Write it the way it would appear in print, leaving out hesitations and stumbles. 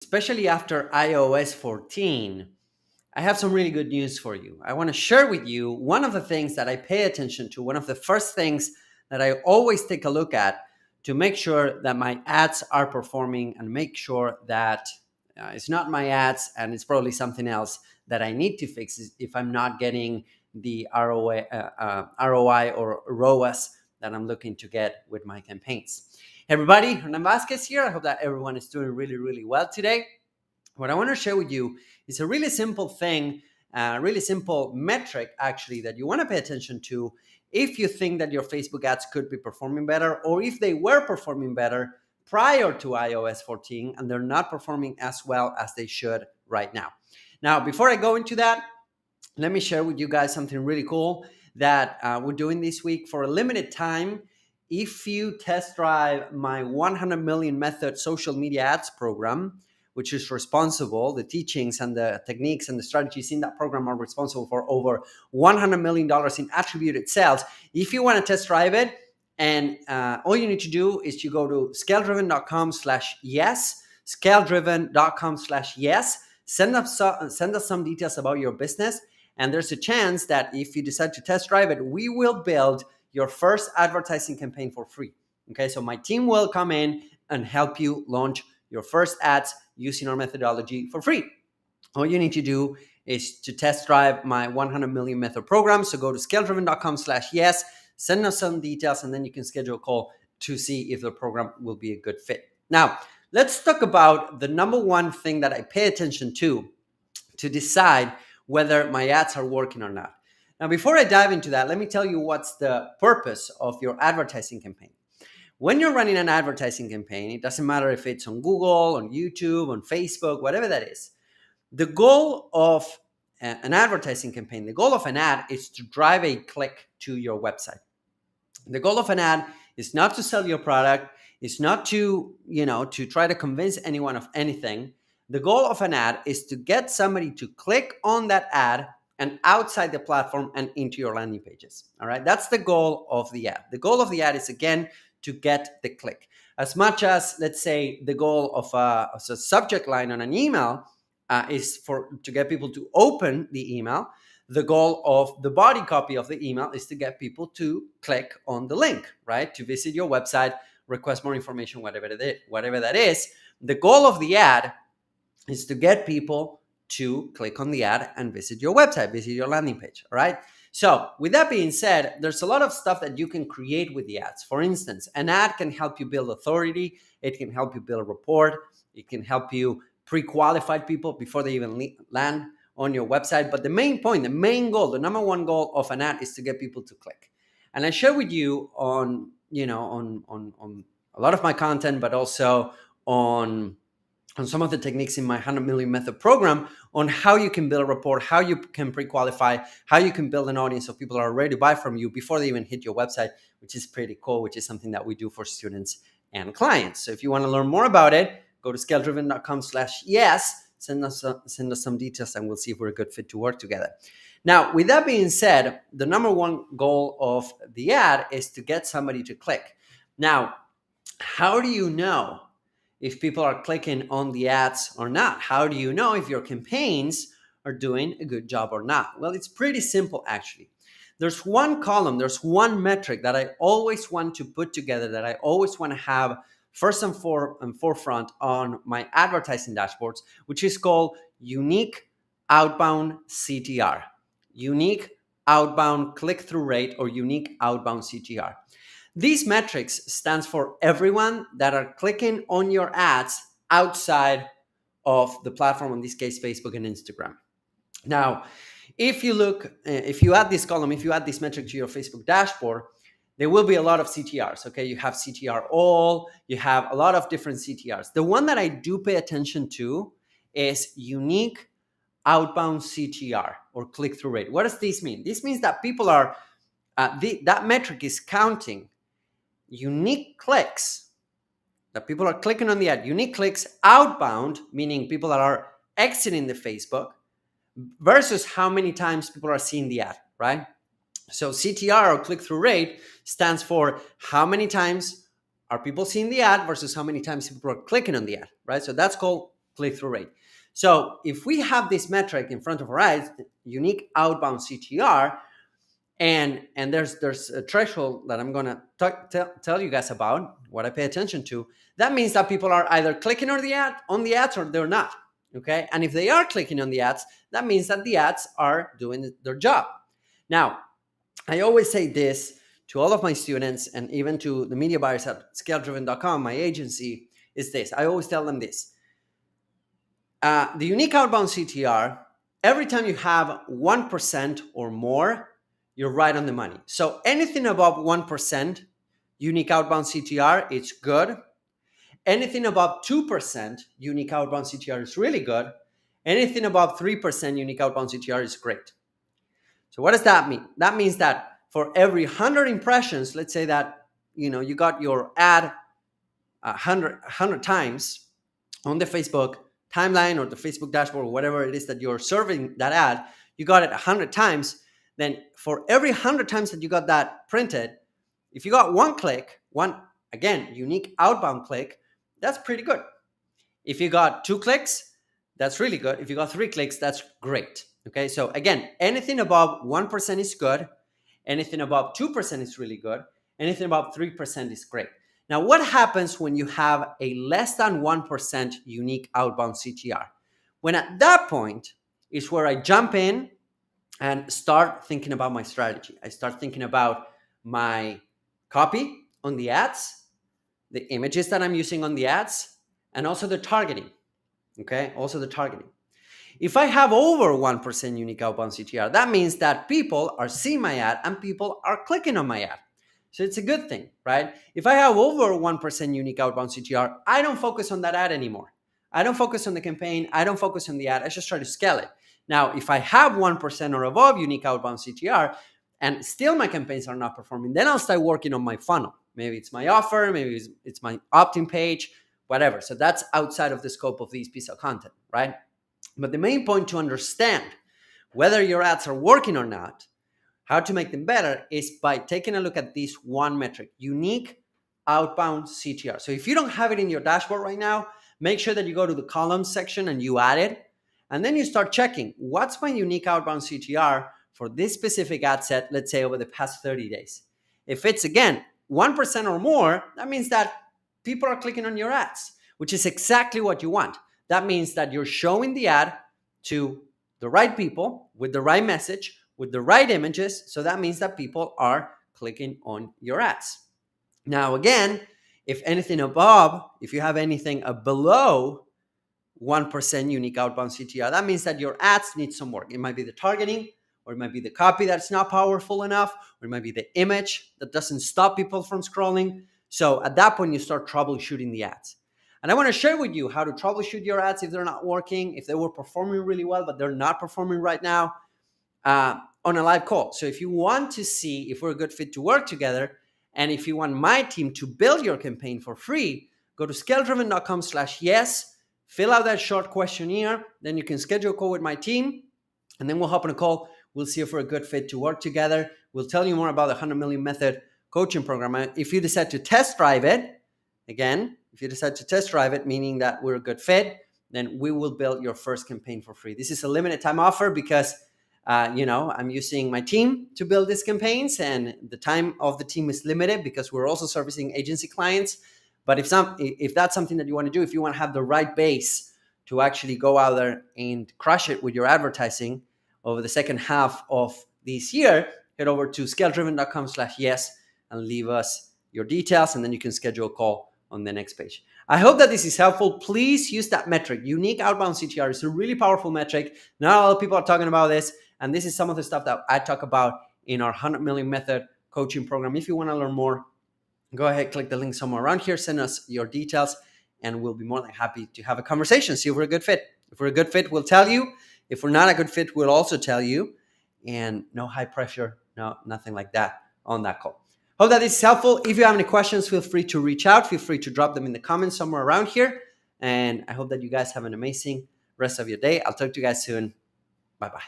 especially after iOS 14, I have some really good news for you. I want to share with you one of the things that I pay attention to, one of the first things that I always take a look at to make sure that my ads are performing and make sure that it's not my ads and it's probably something else that I need to fix if I'm not getting the ROI or ROAS that I'm looking to get with my campaigns. Hey everybody, Hernan Vasquez here. I hope that everyone is doing really, really well today. What I want to share with you is a really simple thing, a really simple metric actually that you want to pay attention to if you think that your Facebook ads could be performing better, or if they were performing better prior to iOS 14 and they're not performing as well as they should right now. Now, before I go into that, let me share with you guys something really cool that we're doing this week for a limited time. If you test drive my 100 million method social media ads program, which is responsible, the teachings and the techniques and the strategies in that program are responsible for over $100 million in attributed sales. If you want to test drive it, and all you need to do is you go to scaledriven.com/yes, scaledriven.com/yes, send us some details about your business. And there's a chance that if you decide to test drive it, we will build your first advertising campaign for free. Okay, so my team will come in and help you launch your first ads using our methodology for free. All you need to do is to test drive my 100 million method program. So go to scaledriven.com/yes, send us some details, and then you can schedule a call to see if the program will be a good fit. Now, let's talk about the number one thing that I pay attention to decide whether my ads are working or not. Now, before I dive into that, let me tell you what's the purpose of your advertising campaign. When you're running an advertising campaign, it doesn't matter if it's on Google, on YouTube, on Facebook, whatever that is. The goal of an advertising campaign, the goal of an ad is to drive a click to your website. The goal of an ad is not to sell your product. It's not to try to convince anyone of anything. The goal of an ad is to get somebody to click on that ad and outside the platform and into your landing pages. All right, that's the goal of the ad. The goal of the ad is, again, to get the click. As much as, let's say, the goal of a subject line on an email is to get people to open the email. The goal of the body copy of the email is to get people to click on the link, right? To visit your website, request more information, whatever that is. The goal of the ad is to get people to click on the ad and visit your website, visit your landing page, all right? So with that being said, there's a lot of stuff that you can create with the ads. For instance, an ad can help you build authority. It can help you build a rapport. It can help you pre-qualify people before they even land on your website. But the main point, the main goal, the number one goal of an ad is to get people to click. And I share with you on a lot of my content, but also on some of the techniques in my 100 million method program on how you can build a rapport, how you can pre-qualify, how you can build an audience of people that are ready to buy from you before they even hit your website, which is pretty cool, which is something that we do for students and clients. So if you want to learn more about it, go to scaledriven.com/yes, send us some details, and we'll see if we're a good fit to work together. Now, with that being said, the number one goal of the ad is to get somebody to click. Now, how do you know if people are clicking on the ads or not? How do you know if your campaigns are doing a good job or not? Well, it's pretty simple, actually. There's one column, there's one metric that I always want to put together, that I always want to have first and forefront on my advertising dashboards, which is called unique outbound CTR, unique outbound click-through rate, or unique outbound CTR. These metrics stands for everyone that are clicking on your ads outside of the platform, in this case, Facebook and Instagram. Now, if you add this column, if you add this metric to your Facebook dashboard, there will be a lot of CTRs, okay? You have CTR all, you have a lot of different CTRs. The one that I do pay attention to is unique outbound CTR, or click-through rate. What does this mean? This means that people are, that metric is counting unique clicks, that people are clicking on the ad, unique clicks outbound, meaning people that are exiting the Facebook, versus how many times people are seeing the ad, right? So CTR, or click-through rate, stands for how many times are people seeing the ad versus how many times people are clicking on the ad, right? So that's called click-through rate. So if we have this metric in front of our eyes, unique outbound CTR, and there's a threshold that I'm gonna tell you guys about, what I pay attention to, that means that people are either clicking on the ads or they're not. Okay, and if they are clicking on the ads, that means that the ads are doing their job. Now, I always say this to all of my students and even to the media buyers at ScaleDriven.com, my agency, is this. I always tell them this. The unique outbound CTR, every time you have 1% or more, you're right on the money. So anything above 1% unique outbound CTR, it's good. Anything above 2% unique outbound CTR is really good. Anything above 3% unique outbound CTR is great. So what does that mean? That means that for every 100 impressions, let's say that you got your ad 100 times on the Facebook timeline or the Facebook dashboard or whatever it is that you're serving that ad, you got it 100 times. Then for every 100 times that you got that printed, if you got one click, again, unique outbound click, that's pretty good. If you got 2 clicks, that's really good. If you got 3 clicks, that's great. Okay, so again, anything above 1% is good. Anything above 2% is really good. Anything above 3% is great. Now, what happens when you have a less than 1% unique outbound CTR? When at that point is where I jump in and start thinking about my strategy. I start thinking about my copy on the ads, the images that I'm using on the ads, and also the targeting. Okay, also the targeting. If I have over 1% unique outbound CTR, that means that people are seeing my ad and people are clicking on my ad. So it's a good thing, right? If I have over 1% unique outbound CTR, I don't focus on that ad anymore. I don't focus on the campaign. I don't focus on the ad. I just try to scale it. Now, if I have 1% or above unique outbound CTR and still my campaigns are not performing, then I'll start working on my funnel. Maybe it's my offer, maybe it's my opt-in page, whatever. So that's outside of the scope of this piece of content, right? But the main point to understand whether your ads are working or not, how to make them better, is by taking a look at this one metric, unique outbound CTR. So if you don't have it in your dashboard right now, make sure that you go to the columns section and you add it. And then you start checking, what's my unique outbound CTR for this specific ad set, let's say over the past 30 days. If it's, again, 1% or more, that means that people are clicking on your ads, which is exactly what you want. That means that you're showing the ad to the right people with the right message, with the right images. So that means that people are clicking on your ads. Now, again, if you have anything below 1% unique outbound CTR, that means that your ads need some work. It might be the targeting, or it might be the copy that's not powerful enough, or it might be the image that doesn't stop people from scrolling. So at that point, you start troubleshooting the ads. And I want to share with you how to troubleshoot your ads if they're not working, if they were performing really well, but they're not performing right now, on a live call. So if you want to see if we're a good fit to work together, and if you want my team to build your campaign for free, go to scaledriven.com/yes, fill out that short questionnaire, then you can schedule a call with my team, and then we'll hop on a call. We'll see if we're a good fit to work together. We'll tell you more about the 100 Million Method coaching program. If you decide to test drive it, meaning that we're a good fit, then we will build your first campaign for free. This is a limited time offer because I'm using my team to build these campaigns, and the time of the team is limited because we're also servicing agency clients. But if that's something that you want to do, if you want to have the right base to actually go out there and crush it with your advertising over the second half of this year, head over to scaledriven.com/yes and leave us your details, and then you can schedule a call on the next page. I hope that this is helpful. Please use that metric. Unique outbound CTR is a really powerful metric. Not a lot of people are talking about this, and this is some of the stuff that I talk about in our 100 Million Method coaching program. If you want to learn more, go ahead, click the link somewhere around here, send us your details, and we'll be more than happy to have a conversation, see if we're a good fit. If we're a good fit, we'll tell you. If we're not a good fit, we'll also tell you. And no high pressure, nothing like that on that call. Hope that this is helpful. If you have any questions, feel free to reach out. Feel free to drop them in the comments somewhere around here. And I hope that you guys have an amazing rest of your day. I'll talk to you guys soon. Bye-bye.